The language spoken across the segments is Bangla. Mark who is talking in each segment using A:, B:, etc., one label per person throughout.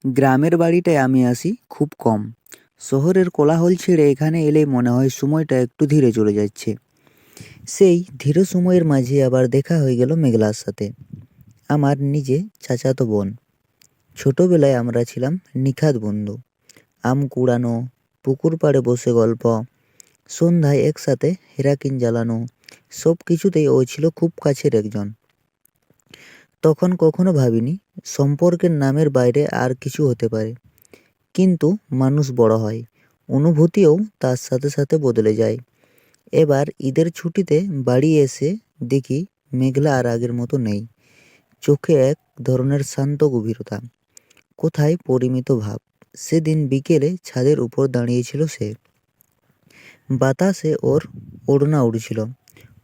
A: গ্রামের বাড়িটায় আমি আসি খুব কম। শহরের কোলাহল ছেড়ে এখানে এলেই মনে হয় সময়টা একটু ধীরে চলে যাচ্ছে। সেই ধীর সময়ের মাঝে আবার দেখা হয়ে গেল মেঘলার সাথে, আমার নিজে চাচাতো বোন। ছোটবেলায় আমরা ছিলাম নিখাত বন্ধু। আম কুড়ানো, পুকুর পাড়ে বসে গল্প, সন্ধ্যায় একসাথে হেরাকিন জ্বালানো, সব কিছুতেই ও ছিল খুব কাছের একজন। তখন কখনো ভাবিনি সম্পর্কের নামের বাইরে আর কিছু হতে পারে। কিন্তু মানুষ বড় হয়, অনুভূতিও তার সাথে সাথে বদলে যায়। এবার ঈদের ছুটিতে বাড়ি এসে দেখি মেঘলা আর আগের মতো নেই। চোখে এক ধরনের শান্ত গভীরতা, কোথায় পরিমিত ভাব। সেদিন বিকেলে ছাদের উপর দাঁড়িয়েছিল সে। বাতাসে ওর ওড়না উড়ছিল।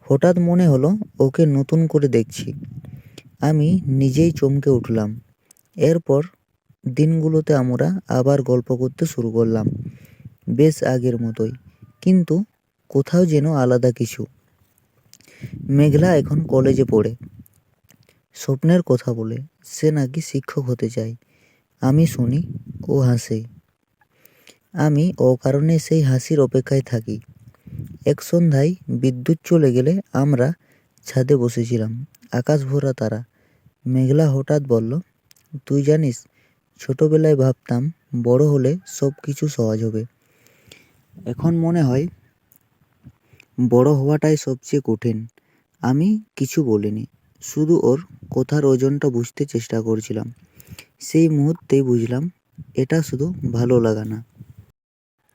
A: হঠাৎ মনে হলো ওকে নতুন করে দেখছি। আমি নিজেই চমকে উঠলাম। এরপর দিনগুলোতে আমরা আবার গল্প করতে শুরু করলাম, বেশ আগের মতোই, কিন্তু কোথাও যেন আলাদা কিছু। মেঘলা এখন কলেজে পড়ে, স্বপ্নের কথা বলে। সে নাকি শিক্ষক হতে চায়। আমি শুনি, ও হাসে। আমি অকারণে সেই হাসির অপেক্ষায় থাকি। এক সন্ধ্যায় বিদ্যুৎ চলে গেলে আমরা ছাদে বসেছিলাম, আকাশ ভরা তারা। মেঘলা হঠাৎ বলল, তুই জানিস, ছোটবেলায় ভাবতাম বড় হলে সব কিছু সহজ হবে। এখন মনে হয় বড় হওয়াটাই সবচেয়ে কঠিন। আমি কিছু বলিনি, শুধু ওর কথার ওজনটা বুঝতে চেষ্টা করছিলাম। সেই মুহূর্তেই বুঝলাম এটা শুধু ভালো লাগা না,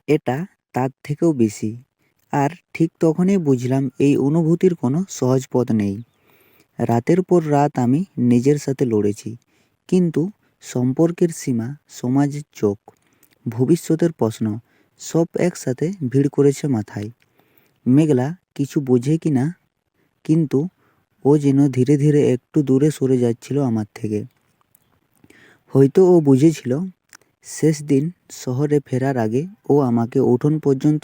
A: এটা তার থেকেও বেশি। আর ঠিক তখনই বুঝলাম এই অনুভূতির কোনো সহজ পথ নেই। রাতের পর রাত আমি নিজের সাথে লড়েছি, কিন্তু সম্পর্কের সীমা, সমাজের চোখ, ভবিষ্যতের প্রশ্ন, সব একসাথে ভিড় করেছে মাথায়। মেঘলা কিছু বোঝে কি না, কিন্তু ও যেন ধীরে ধীরে একটু দূরে সরে যাচ্ছিল আমার থেকে। হয়তো ও বুঝেছিল শেষ দিন শহরে ফেরার আগে ও আমাকে উঠোন পর্যন্ত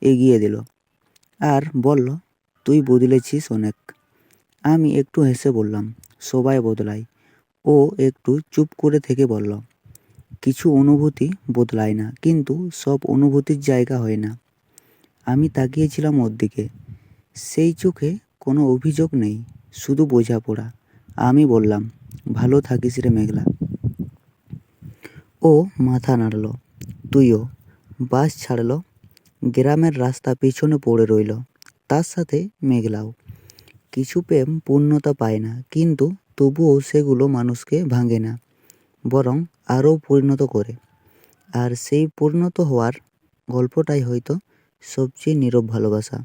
A: এগিয়ে দিল আর বলল, তুই বদলেছিস অনেক। আমি একটু হেসে বললাম, সবাই বদলায়। ও একটু চুপ করে থেকে বলল, কিছু অনুভূতি বদলায় না, কিন্তু সব অনুভূতির জায়গা হয় না। আমি তাকিয়েছিলাম ওর দিকে। সেই চোখে কোনো অভিযোগ নেই, শুধু বোঝাপড়া। আমি বললাম, ভালো থাকিস রে মেঘলা। ও মাথা নাড়ল। তুইও। বাস ছাড়ল, গ্রামের রাস্তা পিছনে পড়ে রইল, তার সাথে মেঘলাও। কিছু প্রেম পূর্ণতা পায় না, কিন্তু তবুও সেগুলো মানুষকে ভাঙে না, বরং আরও পরিণত করে। আর সেই পরিণত হওয়ার গল্পটাই হয়তো সবচেয়ে নীরব ভালোবাসা।